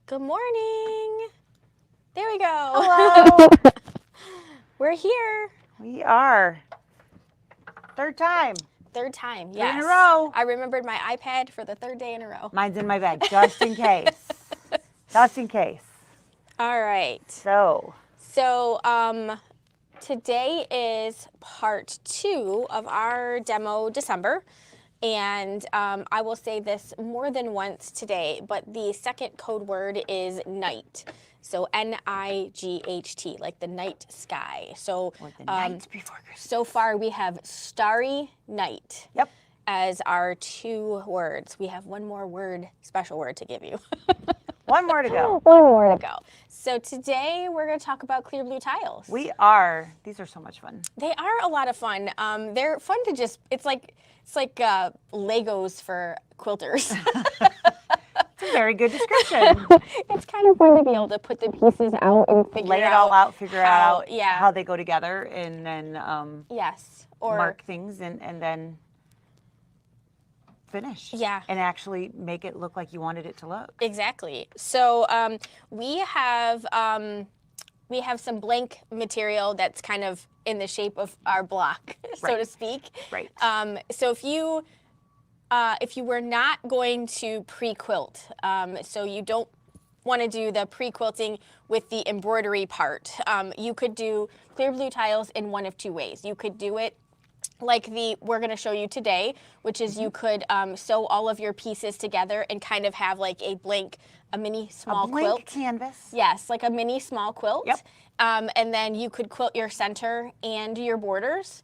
Good morning. There we go. Hello. We're here. We are. Third time. Third time, Three yes. in a row. I remembered my iPad for the third day in a row. Mine's in my bag, just in case. Just in case. All right. So, Today is part 2 of our demo December. And I will say this more than once today, but the second code word is night. So N-I-G-H-T, like the night sky. So or the night before Christmas. so far we have starry night Yep. as our 2 words. We have one more word, special word to give you. One more to go. One more to go. So today we're going to talk about clear blue tiles. We are. These are so much fun. They are a lot of fun. They're fun to just, it's like Legos for quilters. It's a very good description. It's kind of fun to be able to put the pieces out and Lay it all out, figure out yeah. how they go together, and then Yes. Or mark things and then finish. Yeah. And actually make it look like you wanted it to look. Exactly. So we have some blank material that's kind of in the shape of our block, so to speak. Right. So if you were not going to pre-quilt, so you don't want to do the pre-quilting with the embroidery part, you could do clear blue tiles in one of 2 ways. You could do it like we're going to show you today, which is you could sew all of your pieces together and kind of have like a mini small quilt. Canvas. Yes, like a mini small quilt. Yep. And then you could quilt your center and your borders.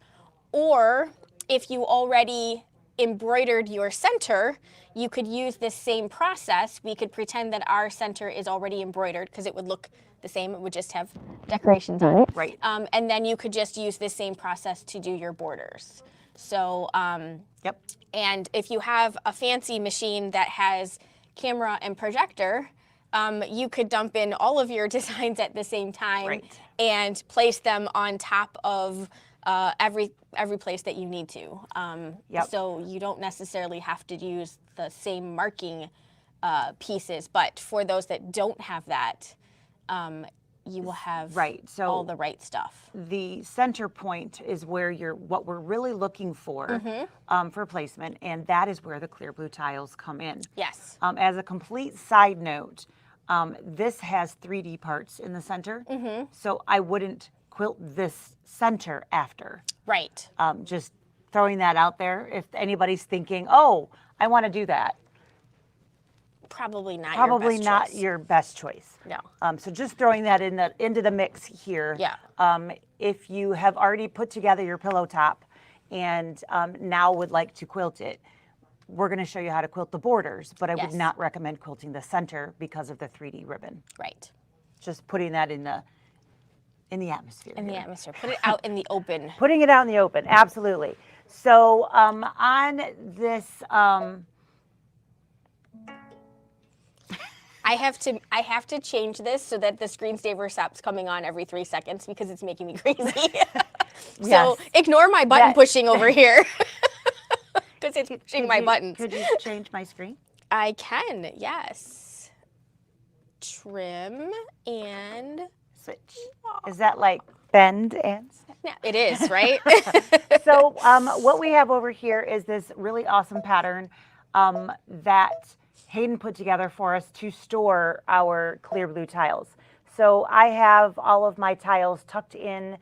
Or if you already embroidered your center, you could use this same process. We could pretend that our center is already embroidered because it would look the same. It would just have decorations on it. Right. And then you could just use this same process to do your borders. So, Yep. and if you have a fancy machine that has camera and projector, you could dump in all of your designs at the same time and place them on top of every place that you need to. So you don't necessarily have to use the same marking pieces, but for those that don't have that, you will have all the right stuff. The center point is where what we're really looking for for placement, and that is where the clear blue tiles come in. Yes. As a complete side note, this has 3D parts in the center, so I wouldn't quilt this center after. Right. Just throwing that out there. If anybody's thinking, oh, I want to do that. Probably not your best choice. No. So just throwing that into the mix here. Yeah. If you have already put together your pillow top and now would like to quilt it, we're going to show you how to quilt the borders, but I would not recommend quilting the center because of the 3D ribbon. Right. Just putting that in the atmosphere. In the atmosphere. Put it out in the open. Putting it out in the open, absolutely. So on this, I have to change this so that the screensaver stops coming on every 3 seconds because it's making me crazy. So ignore my button pushing over here because it's pushing my buttons. Could you change my screen? I can, yes. Trim and switch. Is that like bend and? Yeah, it is, right? So what we have over here is this really awesome pattern that Hayden put together for us to store our clear blue tiles. So I have all of my tiles tucked in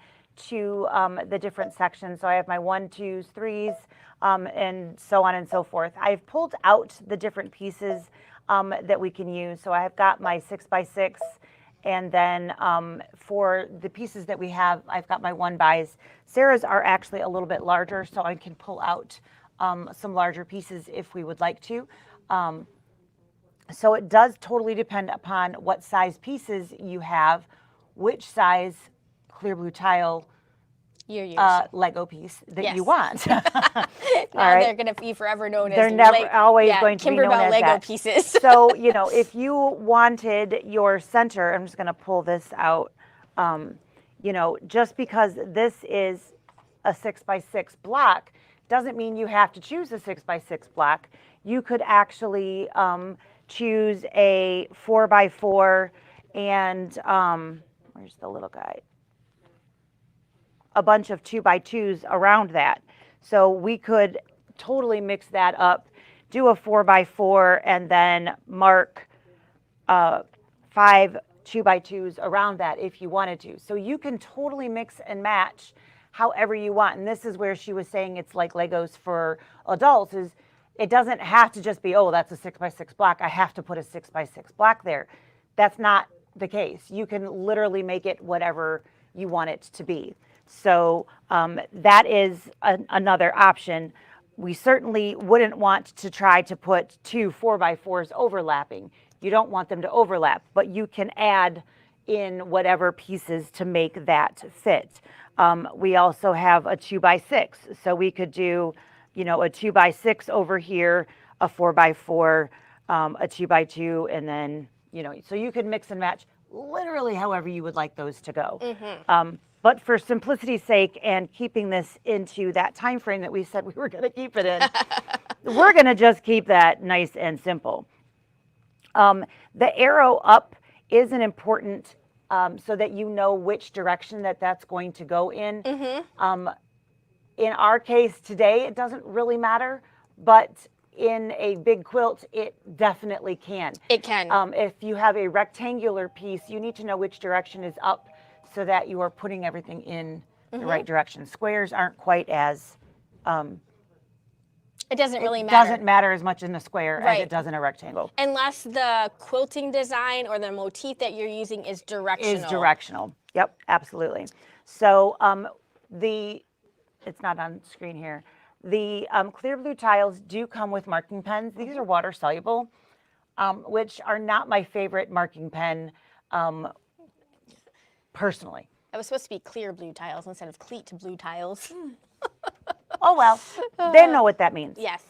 to the different sections. So I have my 1, 2s, 3s, and so on and so forth. I've pulled out the different pieces that we can use. So I've got my 6x6, and then for the pieces that we have, I've got my 1x. Sarah's are actually a little bit larger, so I can pull out some larger pieces if we would like to. So it does totally depend upon what size pieces you have, which size clear blue tile Lego piece that you want. Now they're going to be forever known as always going to be known as Lego that. pieces. So, if you wanted your center, I'm just going to pull this out, just because this is a 6x6 block doesn't mean you have to choose a 6x6 block. You could actually choose a 4x4 and, where's the little guy? A bunch of 2x2s around that. So we could totally mix that up, do a 4x4, and then mark 5 2x2s around that if you wanted to. So you can totally mix and match however you want. And this is where she was saying it's like Legos for adults, is it doesn't have to just be, oh, that's a 6x6 block, I have to put a 6x6 block there. That's not the case. You can literally make it whatever you want it to be. So that is another option. We certainly wouldn't want to try to put 2 4x4s overlapping. You don't want them to overlap, but you can add in whatever pieces to make that fit. We also have a 2x6, so we could do, you know, a 2x6 over here, a 4x4, a 2x2, and then, you know, so you could mix and match literally however you would like those to go. But for simplicity's sake and keeping this into that time frame that we said we were going to keep it in, we're going to just keep that nice and simple. The arrow up is an important, so that you know which direction that's going to go in. In our case today, it doesn't really matter, but in a big quilt, it definitely can. It can. If you have a rectangular piece, you need to know which direction is up so that you are putting everything in the right direction. Squares aren't quite as... it doesn't really matter. It doesn't matter as much in a square as it does in a rectangle. Unless the quilting design or the motif that you're using is directional. Yep, absolutely. So it's not on screen here. The clear blue tiles do come with marking pens. These are water soluble, which are not my favorite marking pen personally. It was supposed to be clear blue tiles instead of cleat blue tiles. Oh, well, they know what that means. Yes.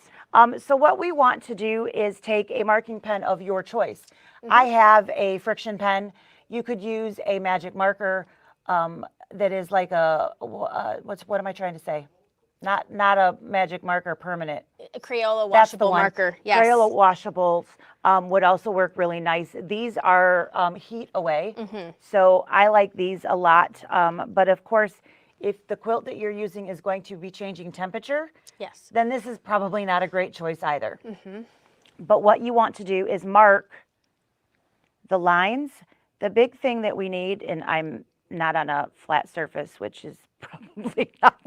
So what we want to do is take a marking pen of your choice. I have a friction pen. You could use a magic marker that is like a, what am I trying to say? Not a magic marker permanent. A Crayola washable marker. Yes. Crayola washables would also work really nice. These are heat away. So I like these a lot. But of course, if the quilt that you're using is going to be changing temperature, yes, then this is probably not a great choice either. But what you want to do is mark the lines. The big thing that we need, and I'm not on a flat surface, which is probably not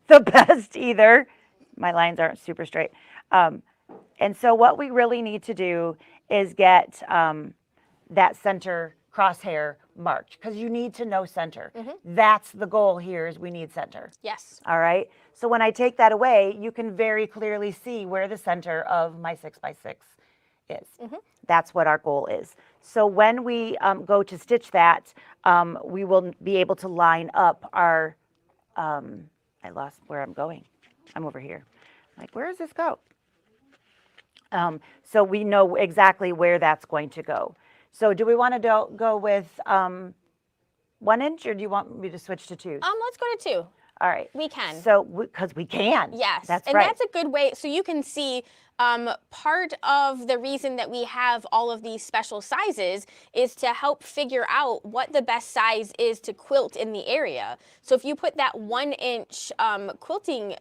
the best either. My lines aren't super straight. And so what we really need to do is get that center crosshair marked, because you need to know center. That's the goal here, is we need center. Yes. All right. So when I take that away, you can very clearly see where the center of my 6x6 is. That's what our goal is. So when we go to stitch that, we will be able to line up our, I lost where I'm going. I'm over here. Like, where does this go? So we know exactly where that's going to go. So do we want to go with 1 inch, or do you want me to switch to 2? Let's go to 2. All right. We can. So, because we can. Yes. That's and right. that's a good way. So you can see part of the reason that we have all of these special sizes is to help figure out what the best size is to quilt in the area. So if you put that 1 inch quilting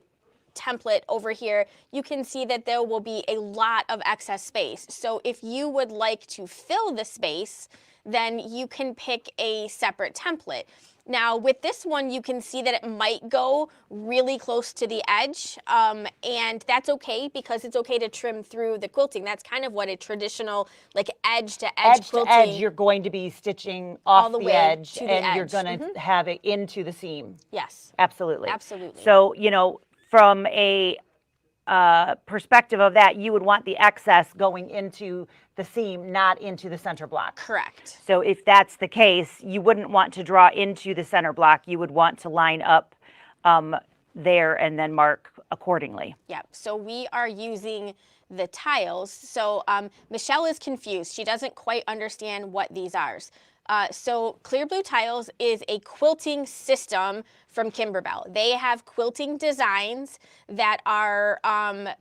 template over here, you can see that there will be a lot of excess space. So if you would like to fill the space, then you can pick a separate template. Now with this one, you can see that it might go really close to the edge, and that's okay, because it's okay to trim through the quilting. That's kind of what a traditional, like, edge to edge quilting. To edge, you're going to be stitching off the edge, to the and edge. you're going to have it into the seam. Yes. Absolutely. Absolutely. So, you know, from a perspective of that, you would want the excess going into the seam, not into the center block. Correct. So if that's the case, you wouldn't want to draw into the center block. You would want to line up there and then mark accordingly. Yep. So we are using the tiles. So Michelle is confused. She doesn't quite understand what these are. So Clear Blue Tiles is a quilting system from Kimberbell. They have quilting designs that are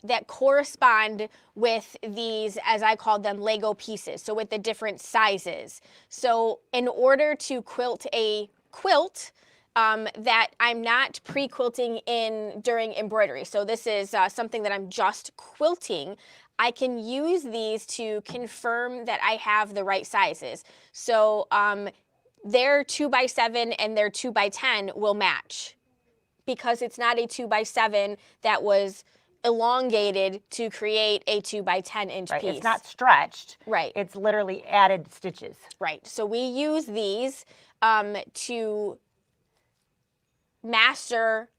that correspond with these, as I called them, Lego pieces. So with the different sizes. So in order to quilt a quilt, that I'm not pre-quilting in during embroidery. So this is something that I'm just quilting. I can use these to confirm that I have the right sizes. So their 2x7 and their 2x10 will match because it's not a 2x7 that was elongated to create a 2x10 inch Right. piece. It's not stretched. Right. It's literally added stitches. Right. So we use these to master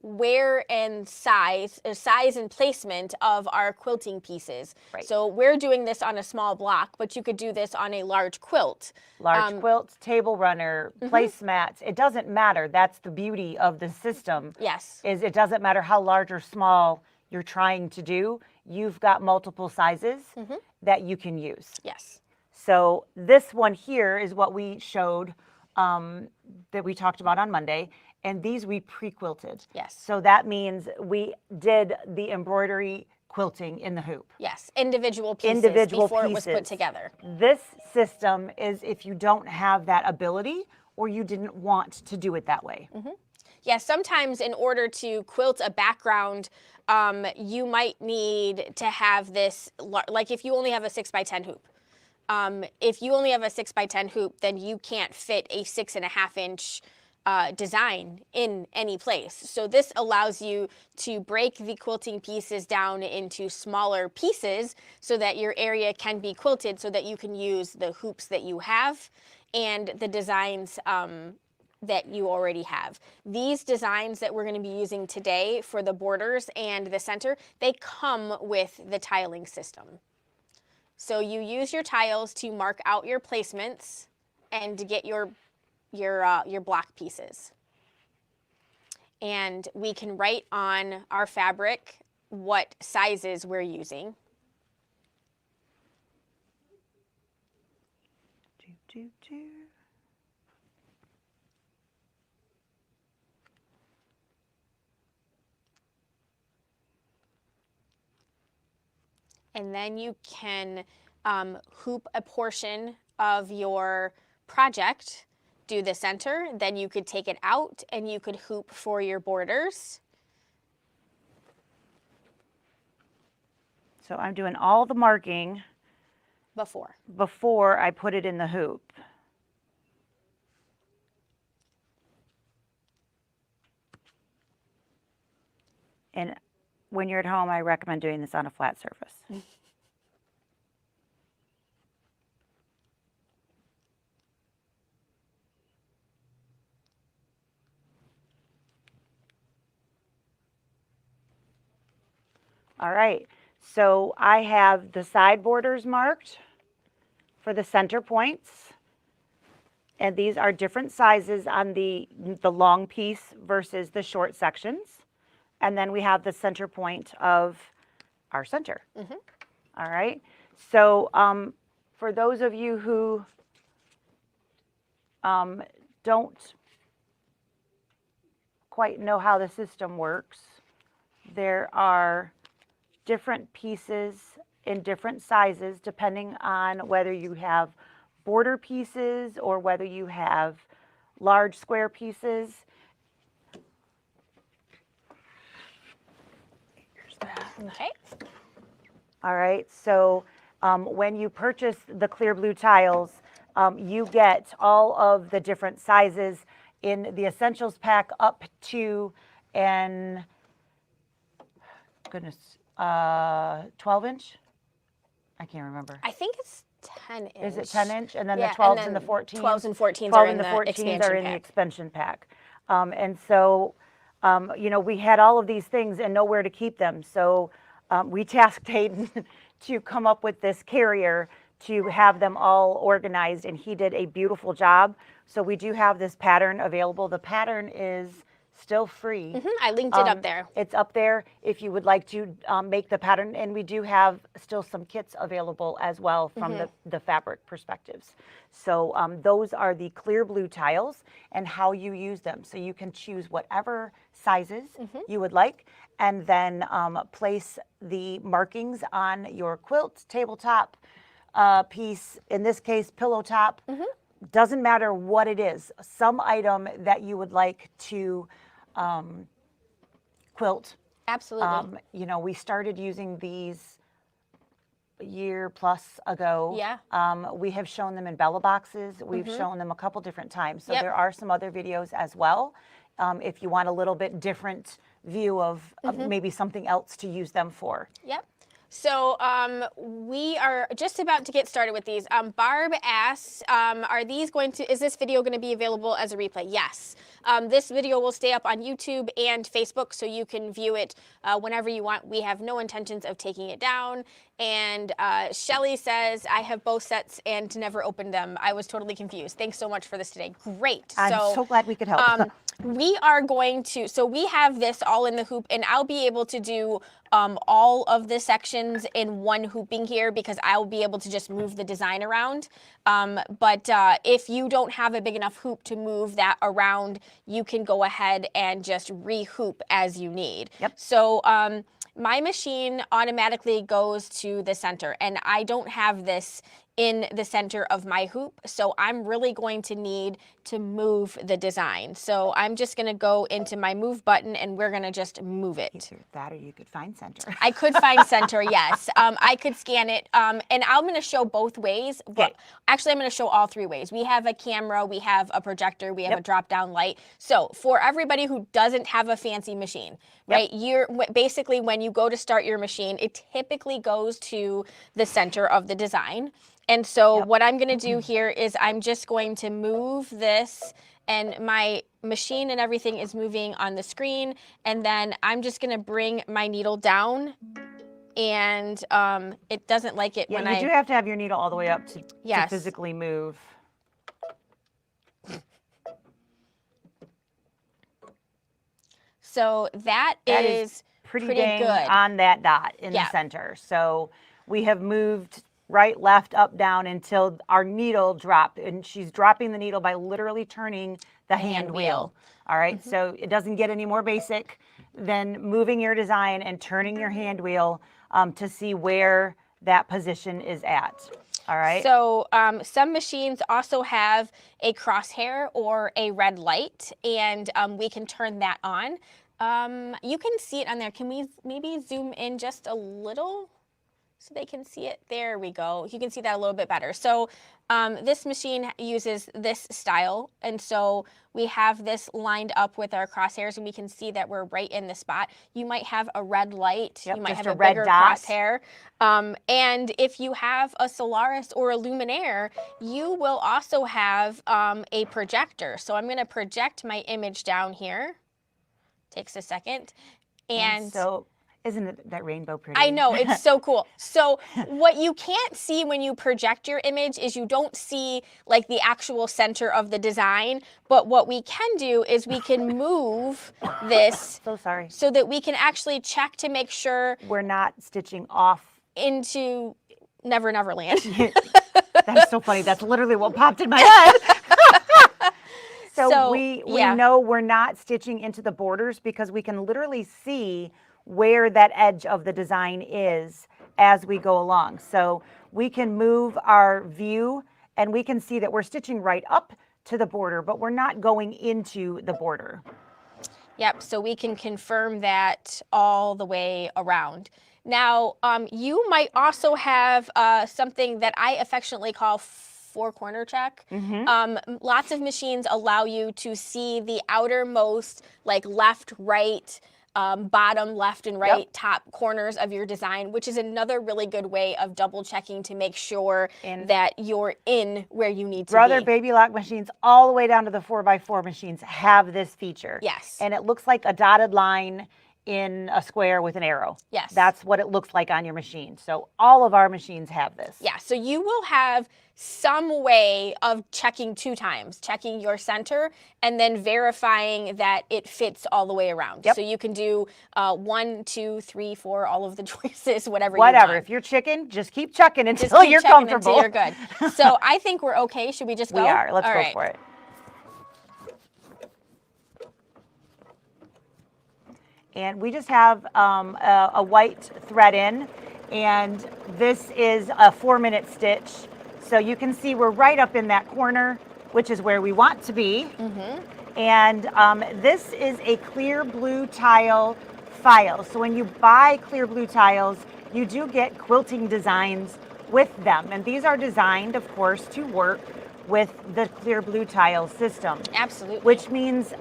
wear and size and placement of our quilting pieces. Right. So we're doing this on a small block, but you could do this on a large quilt. Large quilt, table runner, placemats. It doesn't matter. That's the beauty of the system. Yes. Is it doesn't matter how large or small you're trying to do. You've got multiple sizes that you can use. Yes. So this one here is what we showed that we talked about on Monday. And these we pre-quilted. Yes. So that means we did the embroidery quilting in the hoop. Yes, individual pieces before it was put together. This system is if you don't have that ability or you didn't want to do it that way. Yeah, sometimes in order to quilt a background, you might need to have this, like if you only have a 6x10 hoop. If you only have a 6x10 hoop, then you can't fit a 6.5 inch design in any place. So this allows you to break the quilting pieces down into smaller pieces so that your area can be quilted so that you can use the hoops that you have and the designs that you already have. These designs that we're going to be using today for the borders and the center, they come with the tiling system. So you use your tiles to mark out your placements and to get your block pieces. And we can write on our fabric what sizes we're using. And then you can hoop a portion of your project, do the center, then you could take it out and you could hoop for your borders. So I'm doing all the marking before I put it in the hoop. And when you're at home, I recommend doing this on a flat surface. All right, so I have the side borders marked for the center points. And these are different sizes on the long piece versus the short sections. And then we have the center point of our center. All right, so for those of you who don't quite know how the system works, there are different pieces in different sizes depending on whether you have border pieces or whether you have large square pieces. Here's that. Okay. All right, so when you purchase the Clear Blue Tiles, you get all of the different sizes in the Essentials pack up to an, goodness, 12 inch? I can't remember. I think it's 10 inch. Is it 10 inch? And then Yeah, the 12s and then and the 14s? 12s and 14s 12 are and in the expansion pack. expansion pack. And so, you know, we had all of these things and nowhere to keep them. So we tasked Hayden to come up with this carrier to have them all organized, and he did a beautiful job. So we do have this pattern available. The pattern is still free. I linked it up there. It's up there if you would like to make the pattern, and we do have still some kits available as well from the fabric perspectives. So those are the clear blue tiles and how you use them. So you can choose whatever sizes you would like, and then place the markings on your quilt, tabletop piece, in this case pillow top. Doesn't matter what it is, some item that you would like to quilt. Absolutely. You know, we started using these a year plus ago. Yeah. We have shown them in Bella boxes. We've shown them a couple different times. So there are some other videos as well. If you want a little bit different view of maybe something else to use them for. Yep. So we are just about to get started with these. Barb asks, is this video going to be available as a replay? Yes. This video will stay up on YouTube and Facebook, so you can view it whenever you want. We have no intentions of taking it down. And Shelly says, I have both sets and never opened them. I was totally confused. Thanks so much for this today. Great. I'm so glad we could help. We are going to, so we have this all in the hoop, and I'll be able to do all of the sections in one hooping here because I'll be able to just move the design around. But if you don't have a big enough hoop to move that around, you can go ahead and just re-hoop as you need. Yep. So my machine automatically goes to the center, and I don't have this in the center of my hoop, so I'm really going to need to move the design. So I'm just going to go into my move button, and we're going to just move it. Either that or you could find center. I could find center, yes. I could scan it, and I'm going to show both ways. Okay. Actually, I'm going to show all three ways. We have a camera, we have a projector, we have a drop-down light. So for everybody who doesn't have a fancy machine, right? Basically, when you go to start your machine, it typically goes to the center of the design. And so what I'm going to do here is I'm just going to move this, and my machine and everything is moving on the screen. And then I'm just going to bring my needle down, and it doesn't like it when you do have to have your needle all the way up to physically move. So that is pretty dang good on that dot in the center. So we have moved right, left, up, down until our needle dropped, and she's dropping the needle by literally turning the hand wheel. All right, so it doesn't get any more basic than moving your design and turning your hand wheel to see where that position is at. All right. So some machines also have a crosshair or a red light, and we can turn that on. You can see it on there. Can we maybe zoom in just a little so they can see it? There we go. You can see that a little bit better. So this machine uses this style, and so we have this lined up with our crosshairs, and we can see that we're right in the spot. You might have a red light. You might have a bigger crosshair. And if you have a Solaris or a Luminaire, you will also have a projector. So I'm going to project my image down here. Takes a second. And so isn't it that rainbow pretty? I know, it's so cool. So what you can't see when you project your image is you don't see like the actual center of the design, but what we can do is we can move this so that we can actually check to make sure we're not stitching off into Never Never Land. That's so funny. That's literally what popped in my head. So we know we're not stitching into the borders because we can literally see where that edge of the design is as we go along. So we can move our view and we can see that we're stitching right up to the border, but we're not going into the border. Yep, so we can confirm that all the way around. Now, you might also have something that I affectionately call four-corner check. Lots of machines allow you to see the outermost, like left, right, bottom, left, and right top corners of your design, which is another really good way of double checking to make sure that you're in where you need to be. Brother Baby Lock machines all the way down to the 4x4 machines have this feature. Yes. And it looks like a dotted line in a square with an arrow. Yes. That's what it looks like on your machine. So all of our machines have this. Yeah, so you will have some way of checking 2 times, checking your center and then verifying that it fits all the way around. Yep. So you can do 1, 2, 3, 4, all of the choices, whatever you Whatever. want. If you're chicken, just keep chucking until Just keep you're checking comfortable. until you're good. So I think we're okay. Should we just go? We are. Let's all go right. for it. And we just have a white thread in, and this is a 4-minute stitch. So you can see we're right up in that corner, which is where we want to be. And this is a clear blue tile file. So when you buy clear blue tiles, you do get quilting designs with them. And these are designed, of course, to work with the clear blue tile system. Absolutely. Which means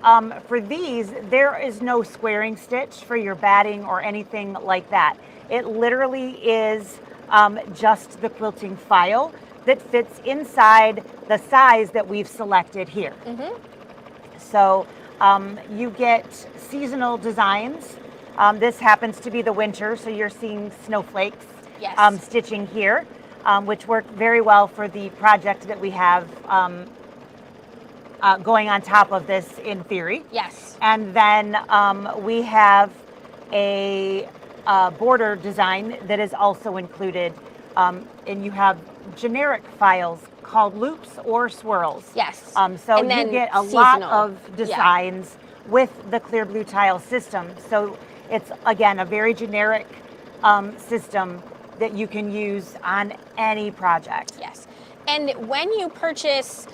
for these, there is no squaring stitch for your batting or anything like that. It literally is just the quilting file that fits inside the size that we've selected here. So you get seasonal designs. This happens to be the winter, so you're seeing snowflakes stitching here. Which work very well for the project that we have going on top of this in theory. Yes. And then we have a border design that is also included. And you have generic files called loops or swirls. Yes. So and you get a seasonal. lot of designs with the clear blue tile system. So it's, again, a very generic system that you can use on any project. Yes. And when you purchase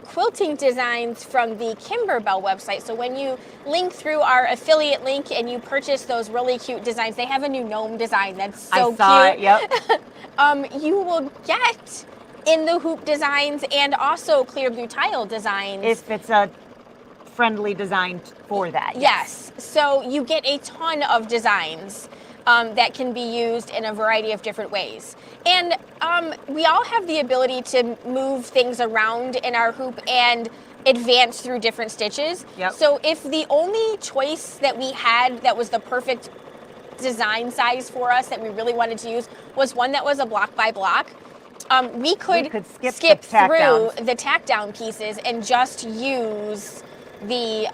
quilting designs from the Kimberbell website, so when you link through our affiliate link and you purchase those really cute designs, they have a new gnome design that's so I saw cute. It, yep. You will get in the hoop designs and also clear blue tile designs. If it's a friendly design for that. Yes. So you get a ton of designs that can be used in a variety of different ways. And we all have the ability to move things around in our hoop and advance through different stitches. Yep. So if the only choice that we had that was the perfect design size for us that we really wanted to use was one that was a block by block, we could skip through the tack down pieces and just use the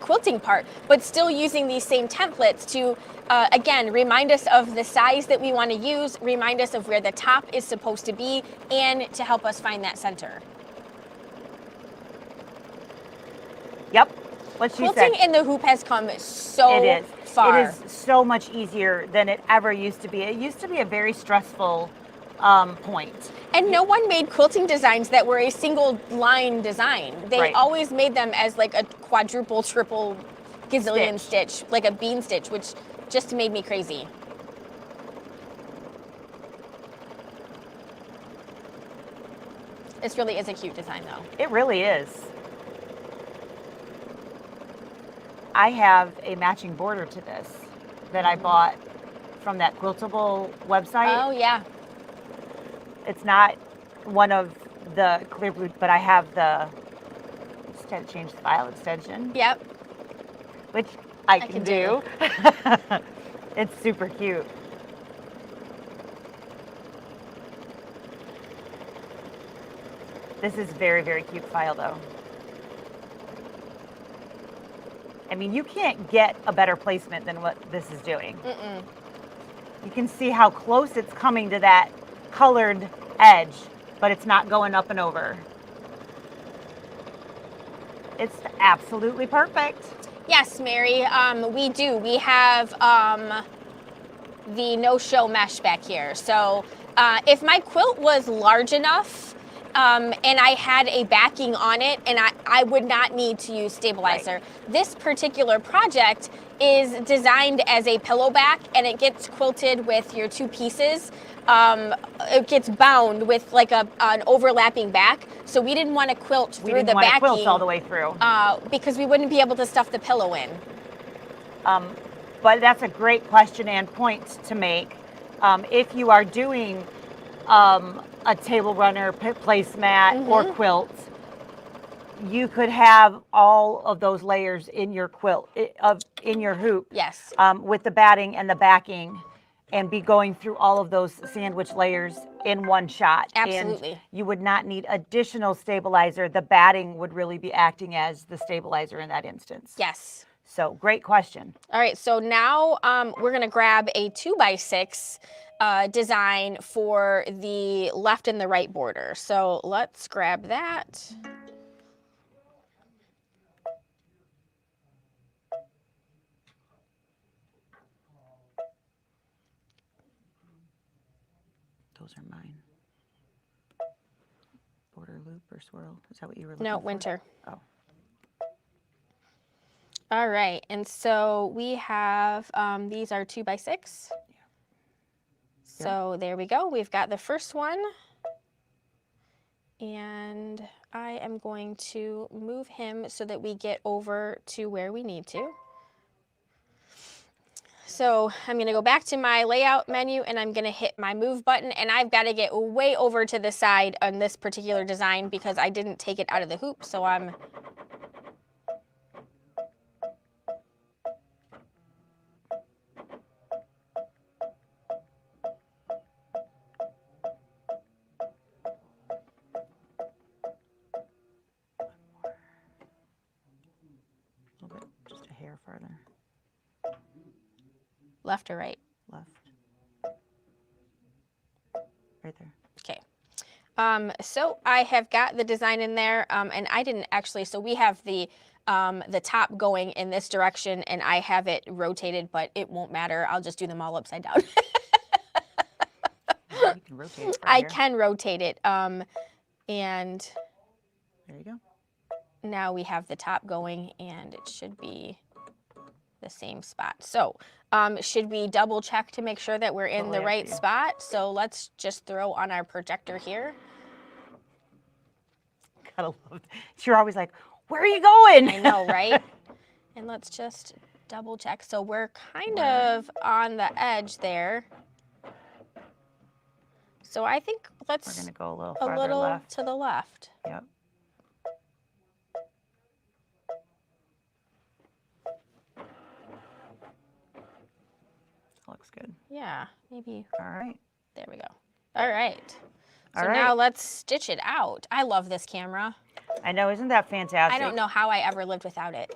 quilting part, but still using these same templates to, again, remind us of the size that we want to use, remind us of where the top is supposed to be, and to help us find that center. Yep. What she said. Quilting in the hoop has come so far. It is so much easier than it ever used to be. It used to be a very stressful point. And no one made quilting designs that were a single line design. They always made them as like a quadruple, triple, gazillion stitch, like a bean stitch, which just made me crazy. This really is a cute design though. It really is. I have a matching border to this that I bought from that Quiltable website. Oh yeah. It's not one of the clear blue, but I have the, just had to change the file extension. Yep. Which I can do. It's super cute. This is very, very cute file though. I mean, you can't get a better placement than what this is doing. You can see how close it's coming to that colored edge, but it's not going up and over. It's absolutely perfect. Yes, Mary, we do. We have the no-show mesh back here. So if my quilt was large enough and I had a backing on it, and I would not need to use stabilizer. This particular project is designed as a pillow back, and it gets quilted with your 2 pieces. It gets bound with like an overlapping back, so we didn't want to quilt through the backing. We didn't want to quilt all the way through. Because we wouldn't be able to stuff the pillow in. But that's a great question and point to make. If you are doing a table runner, placemat, or quilt, you could have all of those layers in your quilt, in your hoop. Yes. With the batting and the backing, and be going through all of those sandwich layers in one shot. Absolutely. And you would not need additional stabilizer. The batting would really be acting as the stabilizer in that instance. Yes. So great question. All right, so now we're gonna grab a 2x6 design for the left and the right border. So let's grab that. Those are mine. Border loop or swirl? Is that what you were looking No, for? winter. Oh. All right, and so we have, these are 2x6. So there we go. We've got the first one. And I am going to move him so that we get over to where we need to. So I'm going to go back to my layout menu and I'm going to hit my move button, and I've got to get way over to the side on this particular design because I didn't take it out of the hoop. So I'm A little bit, just a hair farther. left or right. Left. Right there. Okay. So I have got the design in there, and I didn't actually, so we have the top going in this direction and I have it rotated, but it won't matter. I'll just do them all upside down. You can rotate it from I here. can rotate it. And There you go. now we have the top going and it should be the same spot. So should we double check to make sure that we're in Totally the up right to you. spot? So let's just throw on our projector here. Gotta love it. You're always like, where are you going? I know, right? And let's just double check. So we're kind of on the edge there. So I think let's We're gonna go a little a farther little left. to the left. Yep. Looks good. Yeah, maybe. All right. There we go. All right. So All right. now let's stitch it out. I love this camera. I know, isn't that fantastic? I don't know how I ever lived without it.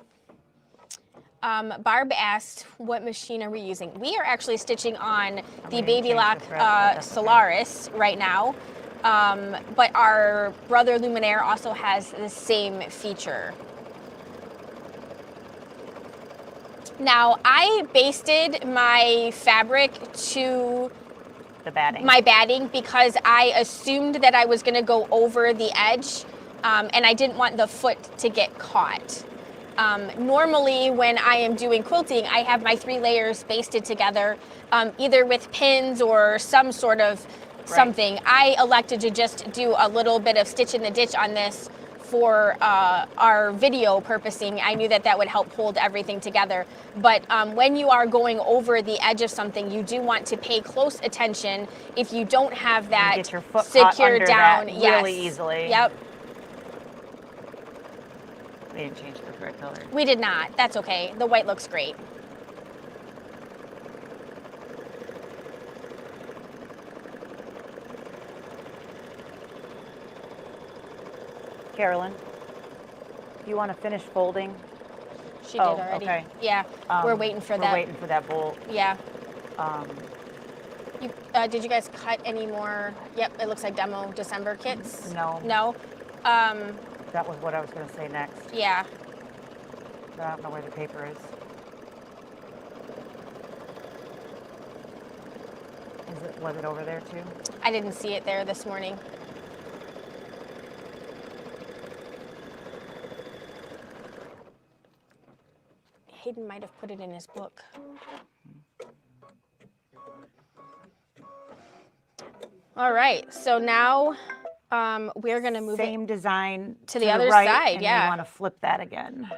Barb asked, what machine are we using? We are actually stitching on the gonna change Baby the Lock thread, but that's okay. Solaris right now. But our brother Luminaire also has the same feature. Now, I basted my fabric to The batting. my batting because I assumed that I was going to go over the edge, and I didn't want the foot to get caught. Normally, when I am doing quilting, I have my 3 layers basted together, either with pins or some sort of something. I elected to just do a little bit of stitch in the ditch on this for our video purposing. I knew that that would help hold everything together. But when you are going over the edge of something, you do want to pay close attention. If you don't have that get your foot caught secured under down, that yes, really easily. Yep. We didn't change the thread color. We did not. That's okay. The white looks great. Carolyn, you want to finish folding? She did already. Okay. Yeah, we're waiting for that. We're waiting for that bolt. Yeah. Um, Did you guys cut any more? Yep, it looks like demo December kits. No. No. That was what I was going to say next. Yeah. But I don't know where the paper is. Was it over there too? I didn't see it there this morning. Hayden might have put it in his book. All right, so now we're gonna move Same design to the other right, side, and yeah. we want to flip that again.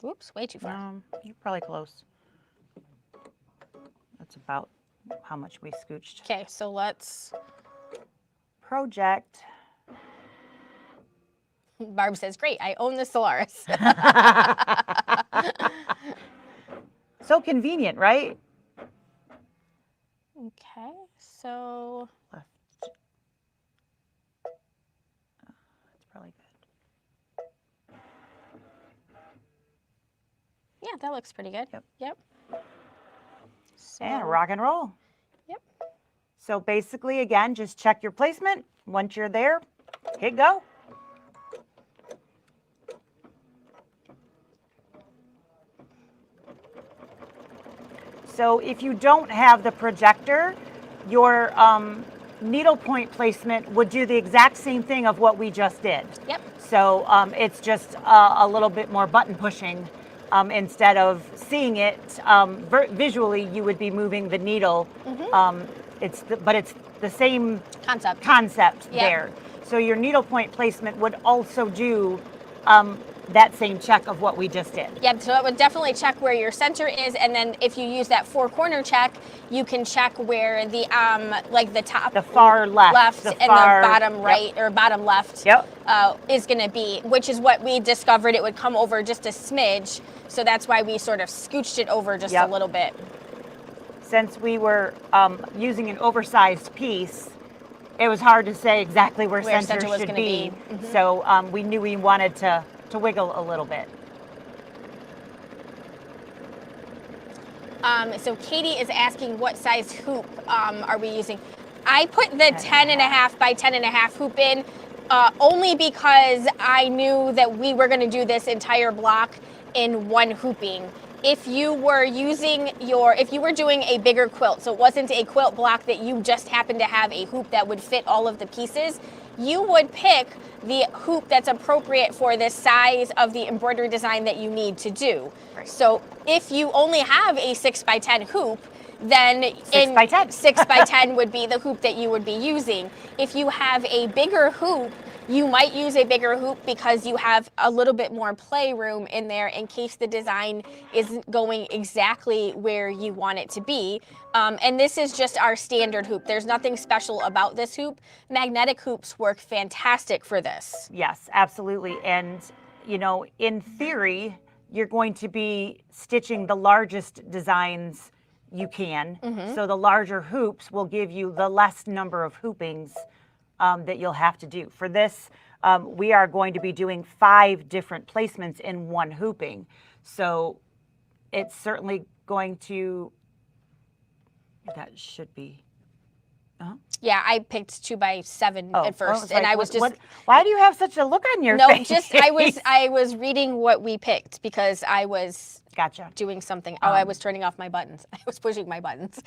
Oops, way too far. You're probably close. That's about how much we scooched. Okay, so let's... Project. Barb says, great, I own the Solaris. So convenient, right? Okay, so... Left. That's probably good. Yeah, that looks pretty good. Yep. So, And rock and roll. Yep. So basically, again, just check your placement. Once you're there, hit go. So if you don't have the projector, your needle point placement would do the exact same thing of what we just did. Yep. So it's just a little bit more button pushing. Instead of seeing it visually, you would be moving the needle. But it's the same concept there. So your needle point placement would also do that same check of what we just did. Yep, so it would definitely check where your center is, and then if you use that 4-corner check, you can check where the like the top, the far left, and the bottom right or bottom left is going to be, which is what we discovered. It would come over just a smidge, so that's why we sort of scooched it over just a little bit. Since we were using an oversized piece, it was hard to say exactly where center was should gonna be. be. So we knew we wanted to wiggle a little bit. So Katie is asking what size hoop are we using. I put the 10.5 by 10.5 hoop in only because I knew that we were going to do this entire block in one hooping. If you were doing a bigger quilt, so it wasn't a quilt block that you just happened to have a hoop that would fit all of the pieces, you would pick the hoop that's appropriate for the size of the embroidery design that you need to do. Right. So if you only have a 6 by 10 hoop, then 6 by 10 would be the hoop that you would be using. If you have a bigger hoop, you might use a bigger hoop because you have a little bit more playroom in there in case the design isn't going exactly where you want it to be. And this is just our standard hoop. There's nothing special about this hoop. Magnetic hoops work fantastic for this. Yes, absolutely. And, you know, in theory, you're going to be stitching the largest designs you can. So the larger hoops will give you the less number of hoopings that you'll have to do. For this, we are going to be doing 5 different placements in one hooping. So it's certainly going to, that should be, Yeah, I picked 2 by 7 at first, and I was just. Why do you have such a look on your face? No, just I was reading what we picked because I was doing something. Oh, I was turning off my buttons. I was pushing my buttons.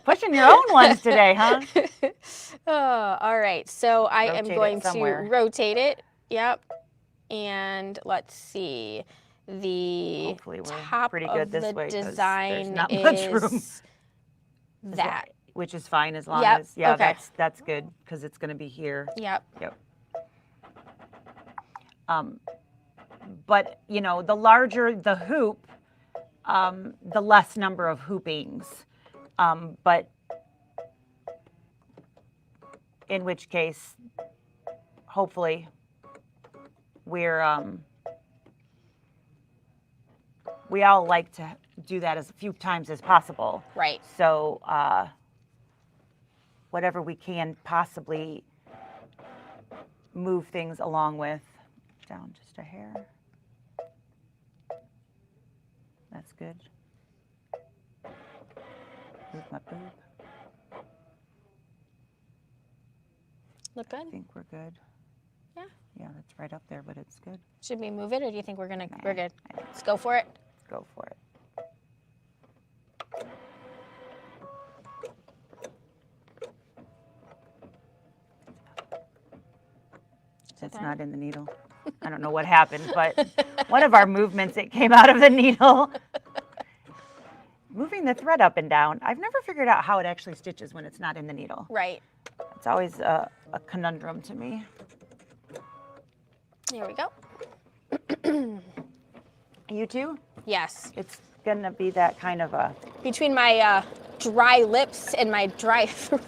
Pushing your own ones today, huh? Oh, all right. So I am going to rotate it. Yep. And let's see. The top of the design is that. Which is fine as long as, that's good because it's going to be here. Yep. But, you know, the larger the hoop, the less number of hoopings. But in which case, hopefully, we all like to do that as few times as possible. Right. So whatever we can possibly move things along with, down just a hair. That's good. Move my boob. Look good? I think we're good. Yeah. Yeah, that's right up there, but it's good. Should we move it, or do you think we're good? Let's go for it. Let's go for it. It's not in the needle. I don't know what happened, but one of our movements, it came out of the needle. Moving the thread up and down. I've never figured out how it actually stitches when it's not in the needle. Right. It's always a conundrum to me. There we go. You too? Yes. It's going to be that kind of a... Between my dry lips and my dry throat.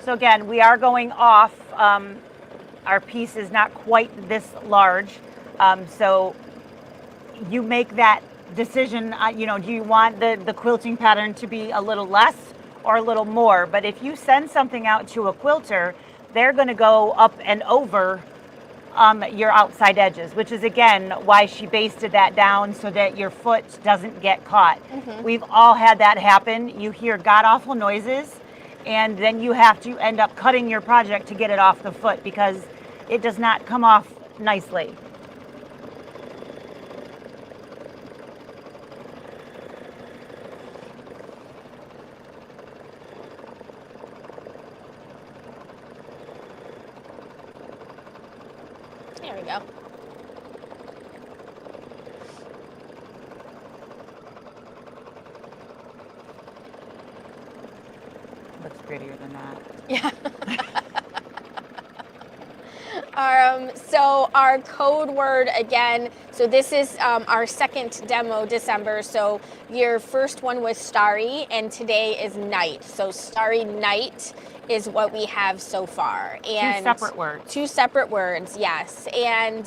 So again, we are going off. Our piece is not quite this large. So you make that decision, you know, do you want the quilting pattern to be a little less or a little more? But if you send something out to a quilter, they're going to go up and over your outside edges, which is again why she basted that down so that your foot doesn't get caught. We've all had that happen. You hear god awful noises, and then you have to end up cutting your project to get it off the foot because it does not come off nicely. There we go. Looks prettier than that. Yeah. So our code word again, so this is our second demo December. So your first one was starry and today is night. So starry night is what we have so far. And Two separate words. Two separate words, yes. And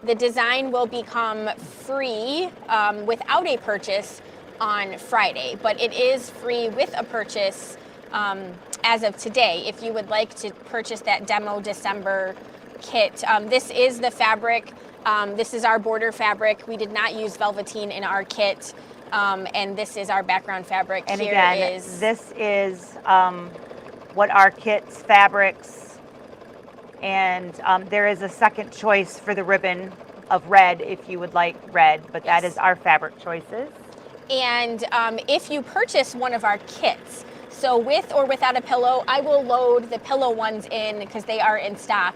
the design will become free without a purchase on Friday, but it is free with a purchase as of today. If you would like to purchase that demo December kit, this is the fabric. This is our border fabric. We did not use velveteen in our kit, and this is our background fabric. And here again, is this is what our kit's fabrics, and there is a second choice for the ribbon of red if you would like red, but that Yes. is our fabric choices. And if you purchase one of our kits, so with or without a pillow, I will load the pillow ones in because they are in stock.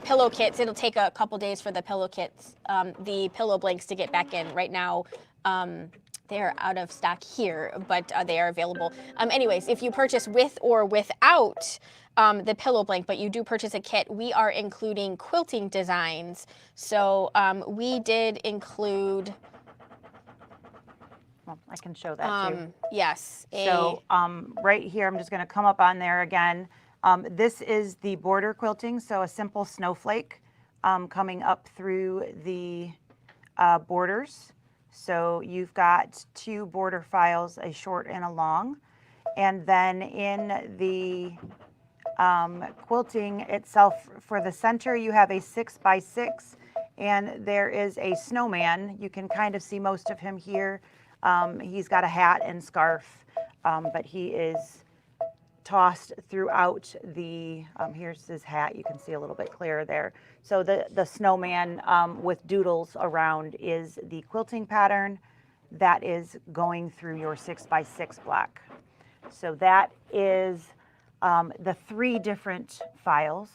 Pillow kits, it'll take a couple days for the pillow kits, the pillow blanks to get back in. Right now, they're out of stock here, but they are available. Anyways, if you purchase with or without the pillow blank, but you do purchase a kit, we are including quilting designs. So we did include... Well, I can show that too. Yes. So right here, I'm just going to come up on there again. This is the border quilting, so a simple snowflake coming up through the borders. So you've got two border files, a short and a long. And then in the quilting itself, for the center, you have a 6x6, and there is a snowman. You can kind of see most of him here. He's got a hat and scarf, but he is tossed throughout the, here's his hat, you can see a little bit clearer there. So the snowman with doodles around is the quilting pattern that is going through your 6x6 block. So that is the three different files.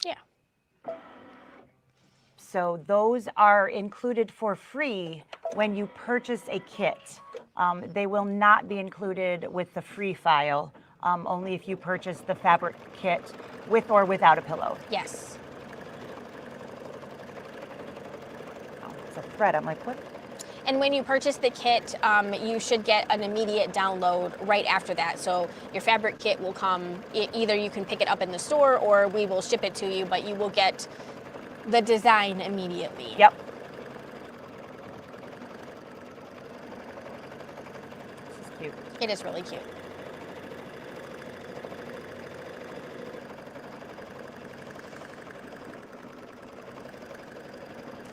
Yeah. So those are included for free when you purchase a kit. They will not be included with the free file, only if you purchase the fabric kit with or without a pillow. Yes. Oh, it's a thread. I'm like, what? And when you purchase the kit, you should get an immediate download right after that. So your fabric kit will come, either you can pick it up in the store or we will ship it to you, but you will get the design immediately. Yep. This is cute. It is really cute.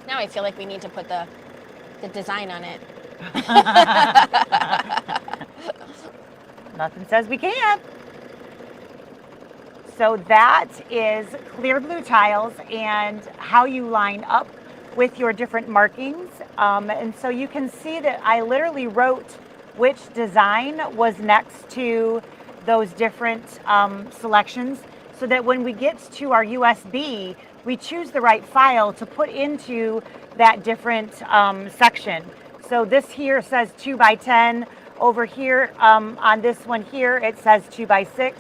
Now I feel like we need to put the design on it. Nothing says we can't. So that is clear blue tiles and how you line up with your different markings. And so you can see that I literally wrote which design was next to those different selections so that when we get to our USB, we choose the right file to put into that different section. So this here says 2x10. Over here on this one here, it says 2x6,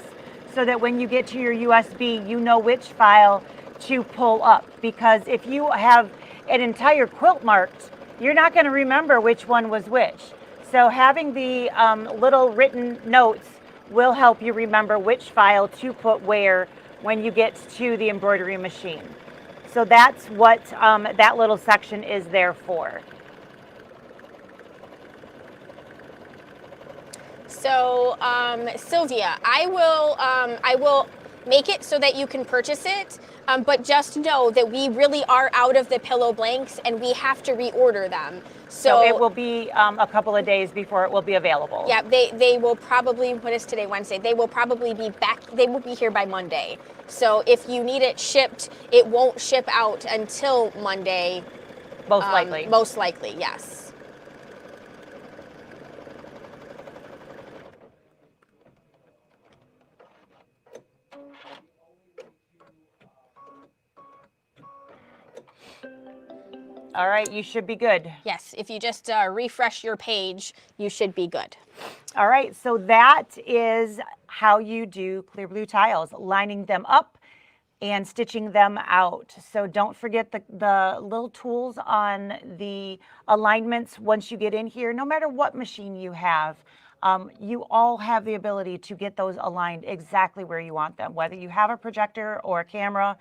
so that when you get to your USB, you know which file to pull up. Because if you have an entire quilt marked, you're not going to remember which one was which. So having the little written notes will help you remember which file to put where when you get to the embroidery machine. So that's what that little section is there for. So Sylvia, I will make it so that you can purchase it, but just know that we really are out of the pillow blanks and we have to reorder them. So it will be a couple of days before it will be available. Yeah, they will probably, what is today, Wednesday? They will probably be back, they will be here by Monday. So if you need it shipped, it won't ship out until Monday. Most likely. Most likely, yes. All right, you should be good. Yes, if you just refresh your page, you should be good. All right, so that is how you do clear blue tiles, lining them up and stitching them out. So don't forget the little tools on the alignments once you get in here. No matter what machine you have, you all have the ability to get those aligned exactly where you want them, whether you have a projector or a camera,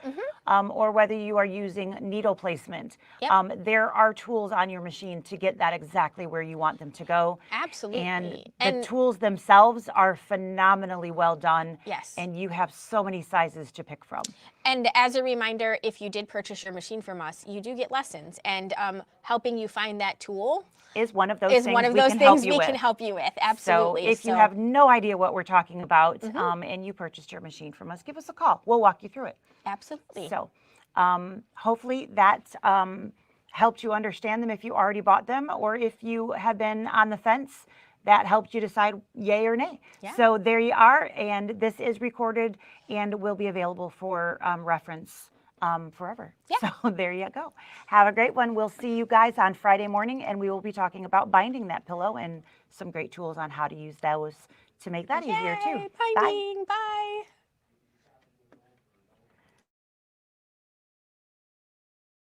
or whether you are using needle placement. Yep. There are tools on your machine to get that exactly where you want them to go. Absolutely. And the tools themselves are phenomenally well done. Yes. And you have so many sizes to pick from. And as a reminder, if you did purchase your machine from us, you do get lessons, and helping you find that tool is one of those things we can help you with. Absolutely. So if you have no idea what we're talking about and you purchased your machine from us, give us a call. We'll walk you through it. Absolutely. So hopefully that helped you understand them if you already bought them, or if you have been on the fence, that helped you decide yay or nay. Yeah. So there you are, and this is recorded and will be available for reference forever. Yeah. So there you go. Have a great one. We'll see you guys on Friday morning, and we will be talking about binding that pillow and some great tools on how to use those to make that easier too. Binding. Bye.